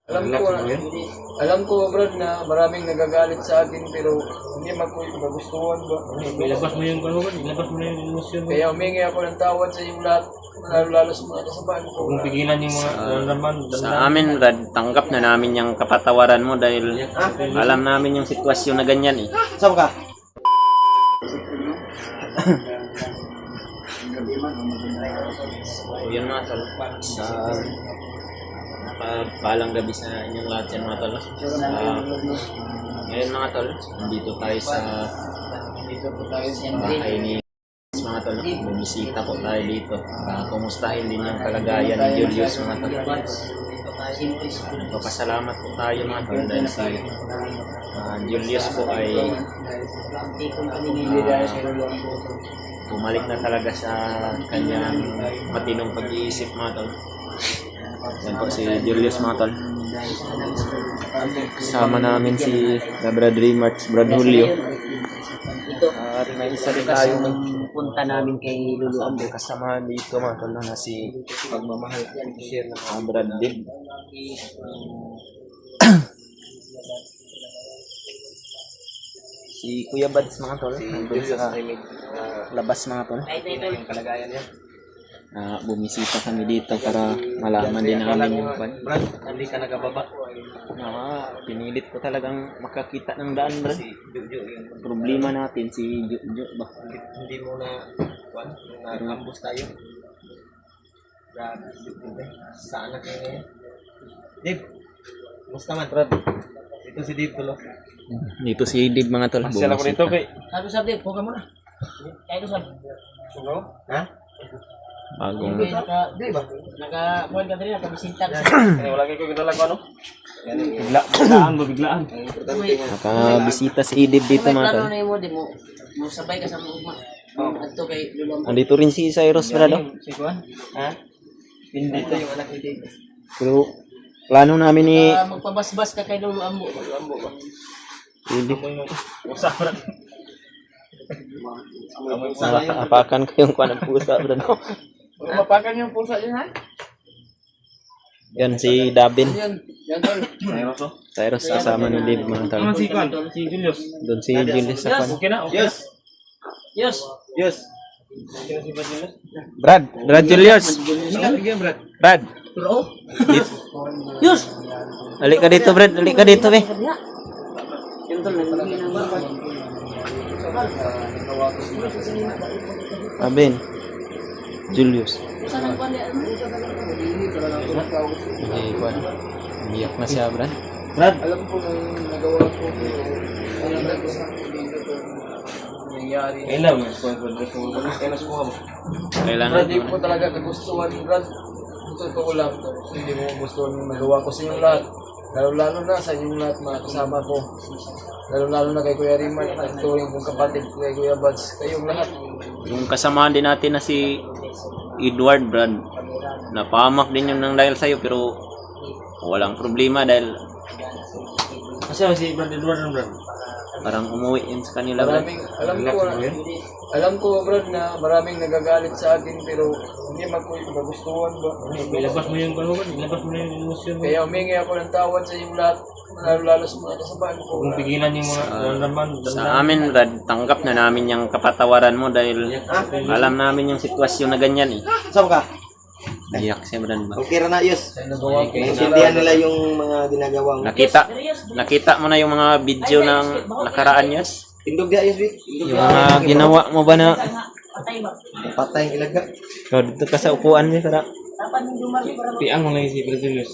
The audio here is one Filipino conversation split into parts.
Alam ko, Brad, na maraming nagagalit sa akin pero hindi magustuhan ba? Ilabas mo yung kanuman, ilabas mo na yung emosyon mo. Kaya humingi ako ng tawad sa inyong lahat, lalo sa mga kasabahan ko. Kung pigilan yung mga naman, Sa amin, Brad, tanggap na namin yung kapatawaran mo dahil alam namin yung sitwasyon na ganyan eh. Saan ka? So yun mga tol, sa palang gabi sa inyong lahat yan mga tol. Ngayon mga tol, nandito tayo sa bahay ni mga tol. Bumisita po tayo dito. Kumustahin din yung kalagayan ni Julius mga tol. Papasalamat po tayo mga tol dahil si Julius po ay bumalik na talaga sa kanyang matinong pag-iisip mga tol. Yan po si Julius mga tol. Kasama namin si Brad Remarks, Brad Julio. At may isa rin tayong Punta namin kay Lulu Ambo. kasama dito mga tol na si Pagmamahal share ng Brad Dib. Si Kuya Bads mga tol, nandun sa labas mga tol. Yung kalagayan niya. Bumisita kami dito para malaman din namin yung pan. Brad, hindi ka nagababa. Pinilit ko talagang makakita ng daan, Brad. Si Jojo yung Problema natin si Jojo ba? hindi mo na nag-ambus tayo. Brad, saan na kayo ngayon? Dave, musta man? Brad, ito si Dave tulo. Dito si Dib mga tol. Masya ako dito kay Sabi, huwag ka muna. Kaya ito sabi. Ha? Bagong Di ba? Naka-buwan ka rin, nakabisita ka. wala kayo gidala ko ano. Biglaan. nakabisita si Dib dito mga tol. Plano na mo, di mo sabay ka sa mga ato kay Lulu Ambo. Andito rin si Cyrus Brad. Si Juan? Ha? Hindi ito yung anak ni Dave. Pero plano namin ni Magpabasbas ka kay Lulu Ambo. Dib. Usapan. Apakan ko yung kuwan ng pusa Brad. Mapakan yung pusa yun, ha? Yan si Dabin. Yan, tol. Cyrus kasama ni Dib mga tol. Si Kwan, si Julius. Doon si Julius sa kuwan. Okay na, okay. Yes. Brad Julius. Brad. Yes. Alik ka dito, Brad. Alik ka dito, be. Yung tol, nagiging ng barbag. Abin. Julius. Saan ang pali? Okay, kuwan. Iyak na siya, Brad. Alam ko na yung nagawa ko pero alam na ko sa akin dito to nangyayari. Kailan mo mo. Kailangan Brad, hindi ko talaga kagustuhan, Brad. Totoo lang to. Hindi mo gustuhan yung nagawa ko sa inyong lahat. Lalo na sa inyong lahat mga kasama ko. Lalo na kay Kuya Riman at tuwing kong kapatid kay Kuya Bads. Kayong lahat. yung kasamahan din natin na si Edward, Brad. Napahamak din yun ng dahil sa'yo pero walang problema dahil Kasi si Brad Edward Brad. parang umuwi yun sa kanila, Brad. Alam ko, Brad, na maraming nagagalit sa akin pero hindi magustuhan ba? Ilabas mo yung kanuman, ilabas mo na yung emosyon mo. Kaya humingi ako ng tawad sa inyong lahat, lalo sa mga kasabahan ko. Kung pigilan yung mga naman, Sa amin, Brad, tanggap na namin yung kapatawaran mo dahil alam namin yung sitwasyon na ganyan eh. Saan ka? Iyak siya, Brad. Okay na yus. Nagawa ko. Naintindihan nila yung mga ginagawang. Nakita mo na yung mga video ng nakaraan, Yus? Tindog dia yus, Bit. Yung mga ginawa mo ba na Patay ang ilaga. ikaw dito ka sa upuan mo, para piang mo na yung si Brad Julius.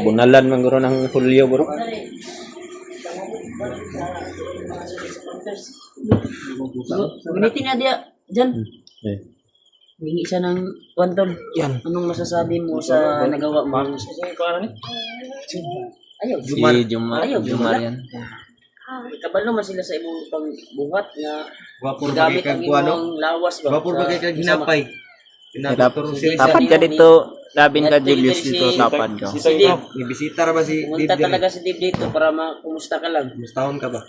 bunalan man guro ng Hulyo, bro. Gunitin na dia dyan. Eh. Hingi siya ng kwantol. Yan. Anong masasabi mo sa nagawa mo? Ayaw, Si Jumar yan. kabalo man sila sa imong pangbuhat nga Wapur gamit bagay ang kag kuano. imong lawas ba? Wapur bagay kag hinapay. Pinaturo si Tapad ka dito, labin ka, Julius, dito, tapad ka. Si Dave. Ibisita ra ba si Pumunta Dave? talaga si Dave dito para makumusta ka lang. Mustahon ka ba?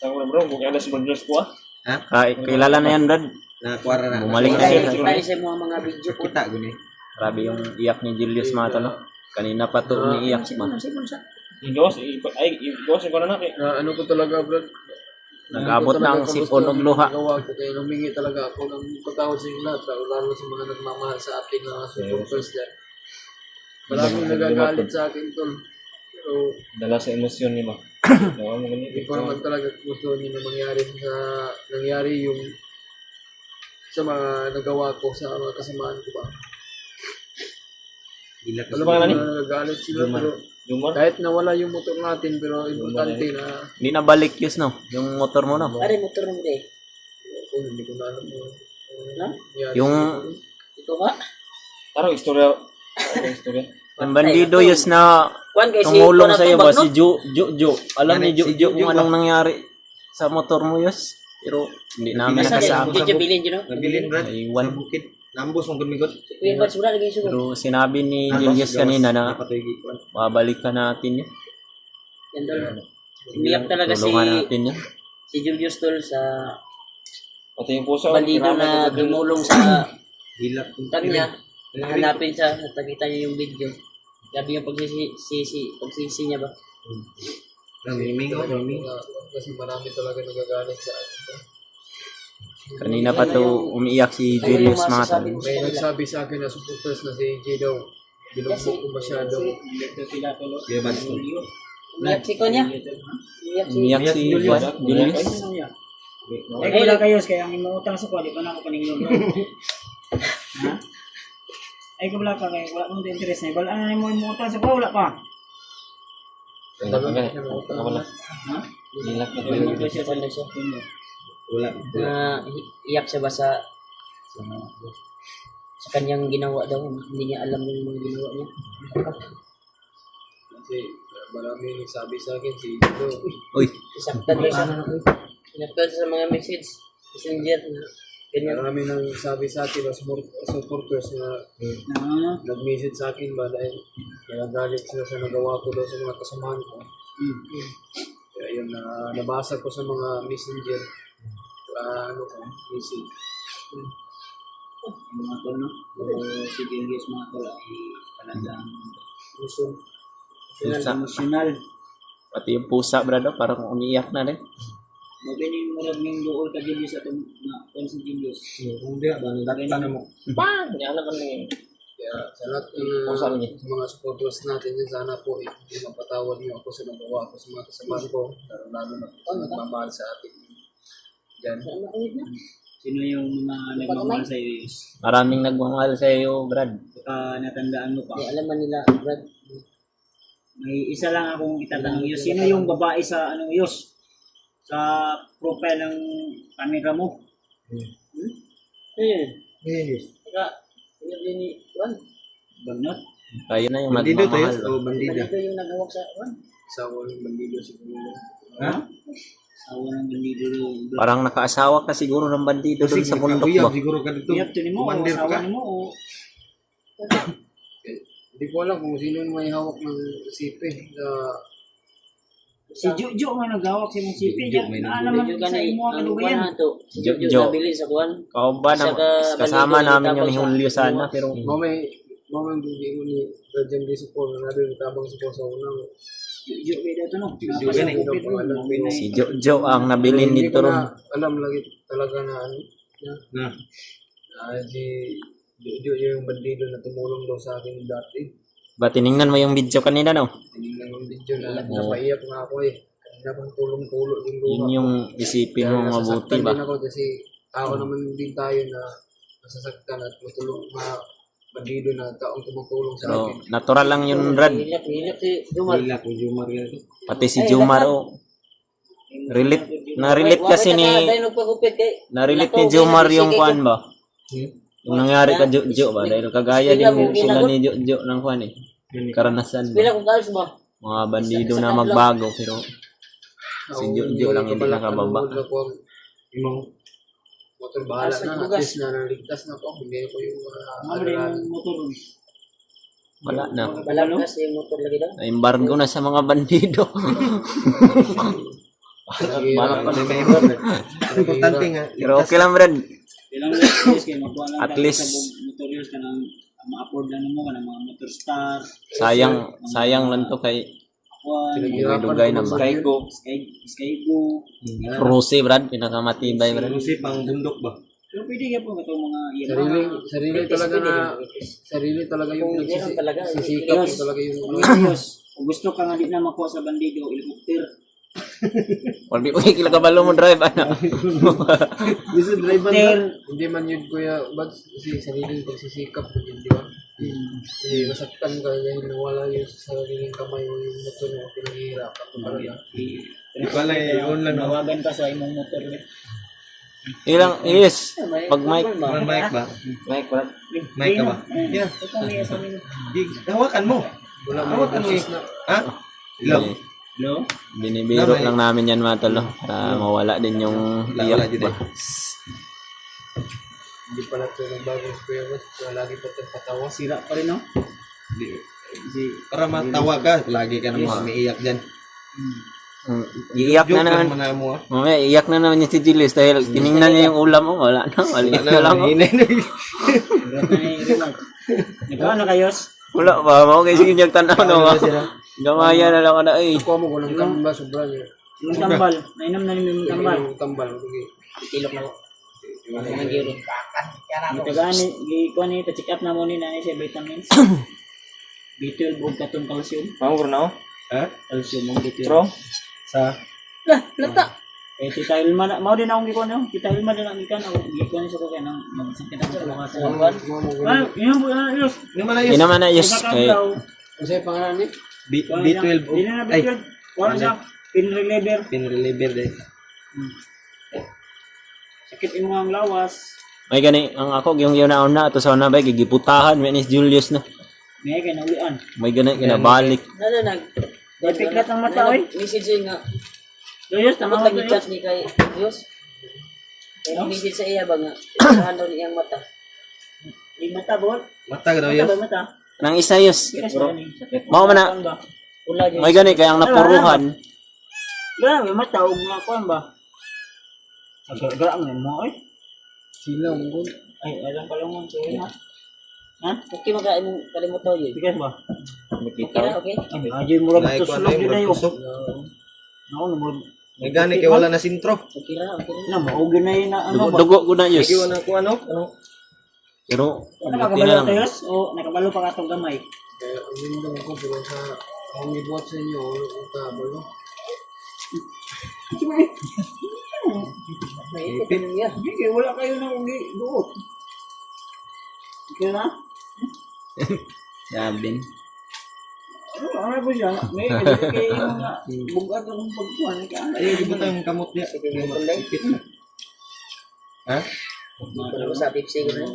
Tama bro, kung kaya si Brad Julius ko Ha? Kilala na yan, Brad. Na kuwara na. Bumalik na Kita siya. kita sa mga video ko. Kita guni. Grabe yung iyak ni Julius mga talo. Kanina pa to umiiyak si man. Igos, igos ko na natin. Na ano ko talaga, Brad. Nag-abot ng sipon og luha. Kaya humingi talaga ako ng patawad sa inyo lahat, lalo sa mga nagmamahal sa akin na supporters dyan. Maraming nagagalit sa akin tol. Pero Dala sa emosyon ni ba? hindi ko naman talaga gusto nyo na nangyari yung sa mga nagawa ko sa mga kasamaan ko ba. Hilak Ano ba nani? Nagagalit sila pero Jumar? kahit nawala yung motor natin pero importante na Hindi na balik yus no, yung motor mo no. Pare, motor mo eh. hindi ko na alam mo. Yung Ito ba? Taro, istorya. Istorya. yung bandido yus na Kuan guys, tumulong sa iyo ba si Jo. Alam ni Jo kung anong nangyari sa motor mo yus. Pero hindi namin nakasama. Medyo bilhin dyan, no? Nabilin, Brad. Iwan. Sa bukid. Lambos mong gumigot. Kuya Bats, wala lagi sugot. Pero sinabi ni Julius kanina na Napatoy gikuan. babalikan natin yun. Yan daw. Umiyak talaga Tulungan natin yun. si Julius Tol sa Pati yung puso. bandido na tumulong sa Hilak. kanya. Hanapin siya, nakita niya yung video. Gabi yung pagsisi niya ba? Himingaw. Kasi marami talaga nagagalit sa akin. Kanina pa to umiiyak si Julius mga tol. May nagsabi sa akin na supporters na si AJ daw. Binugbog ko masyado. Kaya ba? Umiyak si Konya. Umiyak si Umiyak si Julius. Ay, wala kayo, kaya ang imuutang sa kwa, di pa na ako paningin bro. Ha? Ay, kung wala ka, kaya wala kong interest na. Wala na mo imuutang sa kwa, wala pa. Wala. Ha? Hilak na Umiyak siya talaga siya. Wala. Na iyak siya ba sa kanyang ginawa daw. Hindi niya alam yung mga ginawa niya. Kasi marami nagsabi sa akin si AJ daw. Uy, Isaktan daw siya. Sinaktan siya sa mga message. Messenger na ganyan. Marami nang sabi sa akin na supporters na nag-message sa akin ba dahil nagagalit sila sa nagawa ko daw sa mga kasamahan ko. Kaya yun, nabasa ko sa mga messenger. Message. Yung mga tol, no? Si Julius mga tol ay talagang emosyonal. pati yung pusa brado parang umiiyak na rin. Mabini mo rin yung dool ka Julius at kung si Julius. Kung di, bakit mo? Bang! Yan naman na yun. Kaya sa lahat Pusa ng niya. mga supporters natin yun, sana po hindi mapatawad niyo ako sa nagawa ko sa mga kasamahan ko. Lalo na po sa nagmamahal sa atin. Diyan. Sino yung mga nagmamahal sa iyo? Maraming nagmamahal sa iyo, Brad. Baka natandaan mo pa. Hindi alam man nila, Brad. May isa lang akong itatanong Yus. Sino yung babae sa Yus? Sa profile ng camera mo? Saka, yun din ni Juan. Bagnot? Kayo na yung Bandido to nagmamahal. yun? O bandida? Ito yung nagawak sa Juan. Sa walang bandido siguro. Ha? Awa ng bandido doon. Parang nakaasawa ka siguro ng bandido doon sa bundok ba? Siguro ka dito. Iyap to ni mo, Commander asawa ka. ni mo, o Hindi ko alam kung sino yung may hawak ng sipe. si Jojo nga nagawak sa mong sipi. Jojo, may Alam mo Medyo sa kanay, imo ang ang kalubayan. Juan na to. Si Jo- Jojo Jo. nabili sa Juan. Kao ba na kasama namin yung ni Julio sana pero Mamay hindi mo ni Rajan Rizzo po na narin tabang sa sa unang. Jojo, may dato no? Jojo, ganun. si Jojo ang nabilin Hindi dito ko ron. na alam lagi talaga na ano. Na. Si Jojo yung bandido na tumulong daw sa akin dati. Ba tiningnan mo yung video kanina no? Tinignan yung video na napaiyak na ako eh. Kanina pang tulong-tulong yung luha. Yun yung isipin mo mabuti Nasasaktan ba? din ako kasi tao naman din tayo na nasasaktan at matulong mga bandido na taong tumutulong sa Pero akin. natural lang yun Brad. Hilak si Jumar. Hilak ko, Jumar yan. Pati si Jumar oh. Na-relate kasi na-relate ni Jumar yung kuan ba? Yung nangyari ka Jojo ba? Dahil kagaya din sila ni Jojo ng kuan eh. Karanasan Pila ba? kong kaos mo? Mga bandido na magbago pero si Jojo lang hindi nakababa. Yung motor bahala na, at least na naligtas na po. Hindi ko yung Ano rin yung motor? Wala na. Balangkas yung motor lagi daw. Na-embargo na sa mga bandido. Balak pa rin. Importante nga. Pero okay lang Brad. Ilang years kayo, magkuha lang At dahil least- sa motor yus ka ng ma-afford lang mo ka ng mga motor star, Sayang lang to kay Juan, dugay na ba. Skygo. Cruise, Brad, pinakamatibay, Brad. Lucy, pang bundok ba? Pero pwede ka po itong mga Yamaha. Sarili talaga yung Meron talaga. sisikap mo talaga yung Diyos, kung gusto ka nga di na makuha sa bandido, helicopter. Wala ko kila kabalo mo drive ano. Gusto drive ba? hindi man yun kuya but kasi sariling pagsisikap mo yun, di ba? Kasi masaktan ka dahil nawala yung sa sariling kamay mo yung motor mo, pinaghihirapan mo talaga. Di pala eh, yun lang. Nawagan ka sa imong motor. Ilang yes. Pag mic May mic ba? Mike, Brad. Mic ka ba? Yeah. Ito may sa amin. Hawakan mo. Wala mo Hawakan mo eh. Ha? Hello? Hello? binibiro lang namin yan mga tol, para mawala din yung Wala iyak dito. ba. Hindi pala ito nagbago sa kuya boss, kaya lagi pa itong patawa. Sira pa rin, no? Para matawa ka, lagi ka naman umiiyak dyan. Iiyak Joke na lang naman. na mo. Mamaya, iyak na naman yung si Julius dahil tiningnan niya yung ulam mo. Wala na. Maliit na lang. Oh. Nagkaano kayos? Wala ba? Mga kayo sige niyag tanaw na. Gamaya na lang na. Ay. Kuha mo ko ng kamba, sobra niya. Yung tambal. Nainom na namin yung tambal. Yung tambal. Okay. Tilok na ko. Mga giro. Itagaan ni, kuha ni, pa-check up na mo ni na siya vitamins. B12 o katong calcium. Panguro na, oh. Ha? Calcium o B12. Bro. Sa? Lah, lata. Eh, Tita Ilma na, mao din akong gikuha no? Tita Ilma din ang gikan ako. Gikuha niya sa ko kaya nang magsakit ako sa mga sa. Ah, yun po, yun. Yung malayos. Hindi naman na yes. Kay, Ano sa'yo pangalan ni? B12. Hindi na Ay, B12. Kuha siya. Pain reliever. pinreliver din. Sakit yung mga lawas. may gani, ang ako, yung yun na ito sa una ba, gigiputahan, may ni Julius na. May kaya naulian. May gani, kinabalik. Depiklat ang mata, oy. Message nga. Diyos, tama Tama mo lagi Diyos. chat ni kay Diyos. Kaya message sa iya ba nga. Isahan daw niyang mata. May mata, bol. Mata ka daw Mata yun. ba mata? Nang isa yus. Yes, bro. Mao man na. Wala Diyos. May gani, kaya ang napuruhan. Grabe, mata. Huwag nga kuhan ba? Gara mo mo, oy. Sila, mungkol. Ay, alam ka lang mo. Sorry, ha? Ha? Okay mga kalimot daw yun. Tigas ba? Okay na, okay? Ay, ajay mo lang ito Naikuha sulog na yun na yung yun. kusok. Ako, namulog. May gani kay wala na sintro. Okay na, okay na. Na, maugin na yun na ano ba? Dugo ko na yus. Ikiwan na ko ano? Pero, buti na Nakakabalo lang. tayo, o nakabalo pa katong gamay. Kaya, yun daw ko, pero sa humibuhat sa inyo, ulo ko ka, balo. May ipit ka niya. Hindi, wala kayo na ugi. Duot. Okay na? Sabin. Ano po siya? May kayo yung bugat akong pagkuhan. Ay, di ba tayong kamot niya? Ipit na. Ha? Ano sa Pepsi ko na?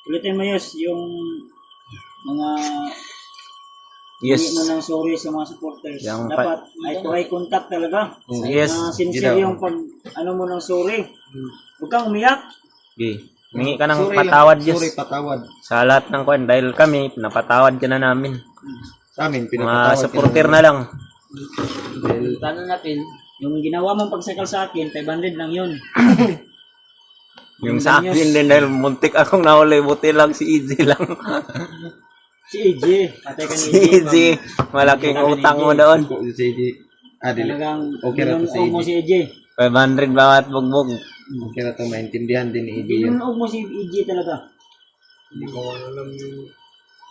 Ulitin mo yes, yung mga Yes. hindi mo nang sorry sa mga supporters. Yung Dapat may try contact talaga. Yes. Na sincere yung pag ano mo nang sorry. Huwag kang umiyak. Okay. Mingi ka ng Sorry lang. patawad, yes. Sorry, patawad. Sa lahat ng kwan. Dahil kami, pinapatawad ka na namin. Sa amin, Mga pinapatawad. supporter na lang. Paano natin? Yung ginawa mong pagsakal sa akin, 500 lang yun. Yung sa akin din dahil muntik akong nahuli. Buti lang si EJ lang. Si AJ, patay ka ni Si EJ. Malaking utang mo doon. Si AJ. Ah, dili. Talagang Okay na to si binunog mo AJ. si AJ. 500 bawat bugbog. Okay na ito, maintindihan din ni AJ yun. Binunog mo si AJ talaga. Hindi ko alam yung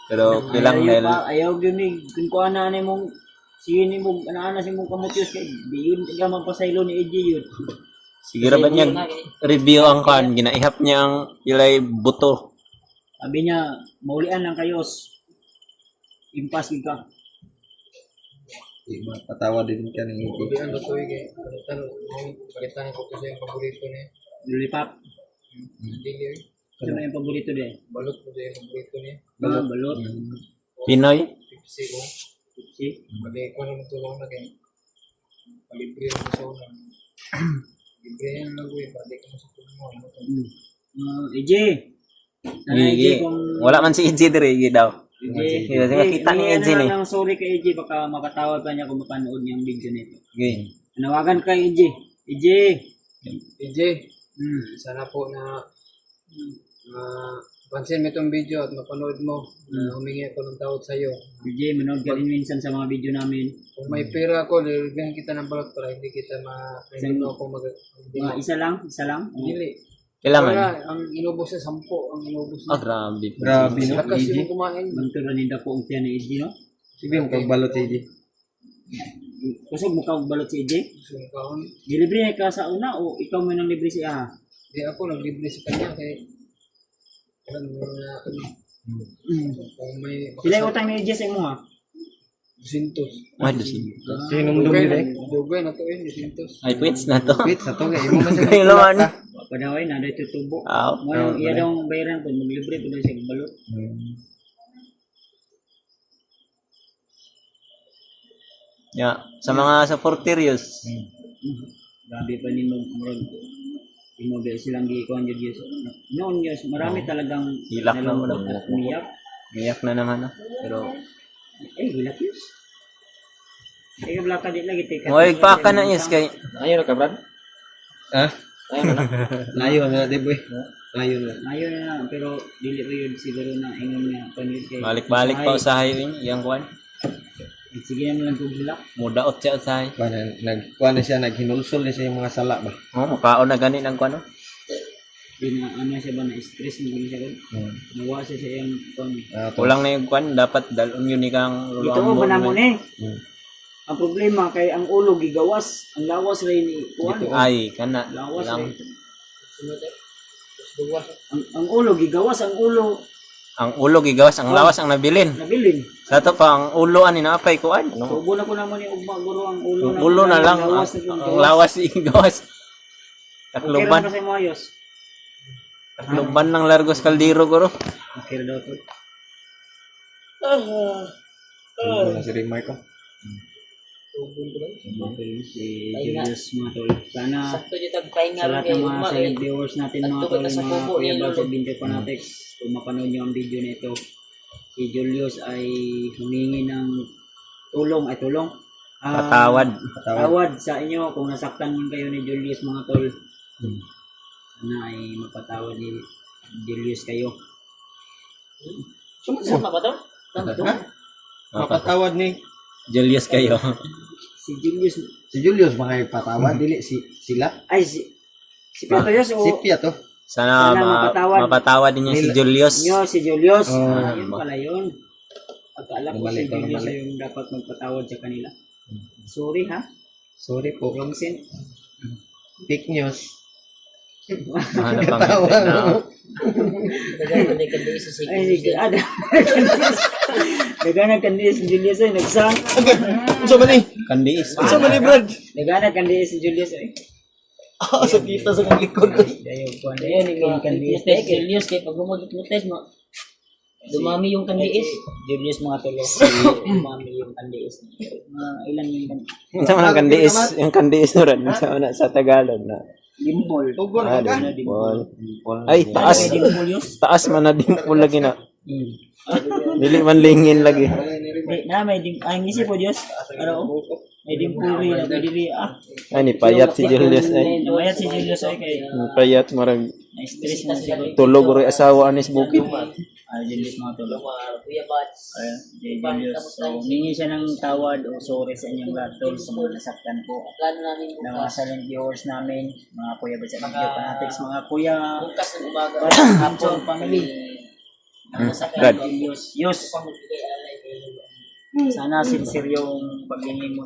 Pero ilang dahil Ayaw yun eh. Kung kuha na mong sini mo, anaan si mong kamutyos kay di yun ka magpasaylo ni AJ yun. siguro ba niya review ang kan. Ginaihap niya ang ilay buto. Sabi niya, maulian lang kayos. Impas ka. Patawad din ka ni AJ. hindi ano to eh. Palitan ko kasi yung paborito niya. Lulipap. Hindi niya eh. Ano yung paborito din? Balot ko yung paborito niya. Balot. Pinoy. Pepsi ko. Si. Pag ko naman tulong na kayo. Palibre yung sa una. Libre yan lang ko eh. Balik ko sa tulong mo. Ano to? AJ. Sana AJ kung... Wala man si EJ dire daw. AJ. Kita ni EJ ni. Ng sorry kay AJ, baka makatawad pa niya kung mapanood niya ang video nito. Okay. Nawagan kay AJ. AJ. EJ, sana po na pansin mo itong video at mapanood mo, humingi ako ng tawad sa iyo. DJ, manood ka din minsan sa mga video namin. Kung may pera ako, nilagyan kita ng balot para hindi kita hindi mo ako Isa lang? Dili. Kailangan. Wala, ang inubos na 10, ang inubos Ah, na. grabe. Grabe, no? Lakas EJ. yung kumain. Mantura ni Dapo ang tiyan ni EJ, no? Sige mo pagbalot EJ. Kusog mo ka balot si EJ? So, kaon. Dilibre na ka sa una o ikaw mo nang libre si Aha? Di ako naglibre sa kanya kaya alam mo na kung may Sila yung utang ni EJ sa imo ha? 200. Ay, lusin. Sinumdum din eh. Dugay na to eh, 200. Ay, quits na to. Wait, sa to kay imo man Kayo naman. Padaway na dahil tutubo. Ah, Ngayon, iya daw ang bayaran kung maglibre ko daw siya balot. yeah. Sa mga supporterios. Grabe pa ni mo murag. Imo silang giikuan jud Diyos. Noon Diyos, marami talagang Hilak na nalungkot wala. at umiyak. Iyak na naman. Ah. Pero, Hilak Diyos. Ay, wala ka din lagi. Moy, paka na yes kay. Ayaw ka, Brad? Ha? Ayaw na. Layo na di boy. Layo na. Ayaw na, pero dili pa yun siguro na ingon nga panit kay. Balik-balik pa usahay yun. Yang kuan. Sige na lang kung hilak. Mudaot siya usahay. Kuha na siya, naghinulsol na siya yung mga sala ba? Oh, makaon na gani ng kuan. Di na ano siya ba na stress mo siya ko. Nawa siya sa iyang kon. Kulang na yung kuan. Dapat dalon yun ikang Ito mo ba namon eh? Ang problema kay ang ulo gigawas, ang lawas ray ni kuan. Ay, kana. Lawas Lang. ray. Ang ulo gigawas, ang ulo Ang ulo gigawas, ang lawas ang nabilin. nabilin. Sa to pa, ang ulo ani naapay kuan. Tubo na ko naman yung ugma guro ang ulo Ang ulo na lang. Lawas Ang lawas igawas. Takluban. Takluban. Kasi mo ayos. Takluban ng Largos Caldero guro. Okay daw to. Ano na si Remark ko? Okay, si Julius mga tol. Sana Sakto dito tagpahinga sa rin lahat kayo. ng mga silent viewers natin mga Nagtubod tol, na sa mga kubo, Kuya yun, Bal no? sa Binte Fanatics, kung mapanood nyo ang video nito, si Julius ay humingi ng tulong. Patawad. Tawad sa inyo kung nasaktan man kayo ni Julius mga tol. Sana ay mapatawad ni Julius kayo. Sama ba to? Mapatawad ni Julius kayo. Si Julius, si Julius mga patawad dili sila. ay si Piatoyos o Si Pia to. Sana mapatawad ninyo si Julius. si Julius. Oh. Yun pala yun. Akala ko si Bumalik ka, Julius bumalik. ay yung dapat magpatawad sa kanila. Sorry ha. Sorry po. Wrong sin. Fake news. Ano pang na? Nagay ka din sa Ay, ada. Nagana kandi si Julius ay nagsang. Unsa man ni? Kandiis. Unsa man ni Brad? Nagana kandi si Julius ay. Sa kita sa kong likod. Dayo ko na yan yung kandi. Test Julius kay pag gumagod-test mo. Dumami yung kandiis. Julius mga tulos. Dumami yung kandiis. Ilan yung kandi? Sa mga kandiis, yung kandiis na rin sa Tagalog na. Limbol. Tugor Ah, ka. dimple. Ay, taas. Taas man na dimple lagi na. Dili man lingin lagi. Na may dim ay ngisi po Dios. Ano? May dimple rin na dili Ay, ni payat si Julius ay. Namayat si Julius ay kay Payat marag na-stress na siguro. tulog ro asawa anis bukid. Julius mga tulos. Kuya Bats. Ayan, Julius. So, ningi siya ng tawad o sorry sa inyong lahat tol sa mga nasaktan po. Plano namin Ng mga silent viewers namin, mga kuya ba sa video fanatics, mga kuya, bukas ng umaga. hapon, family. Brad. Yus, sana sincere yung paglingi mo.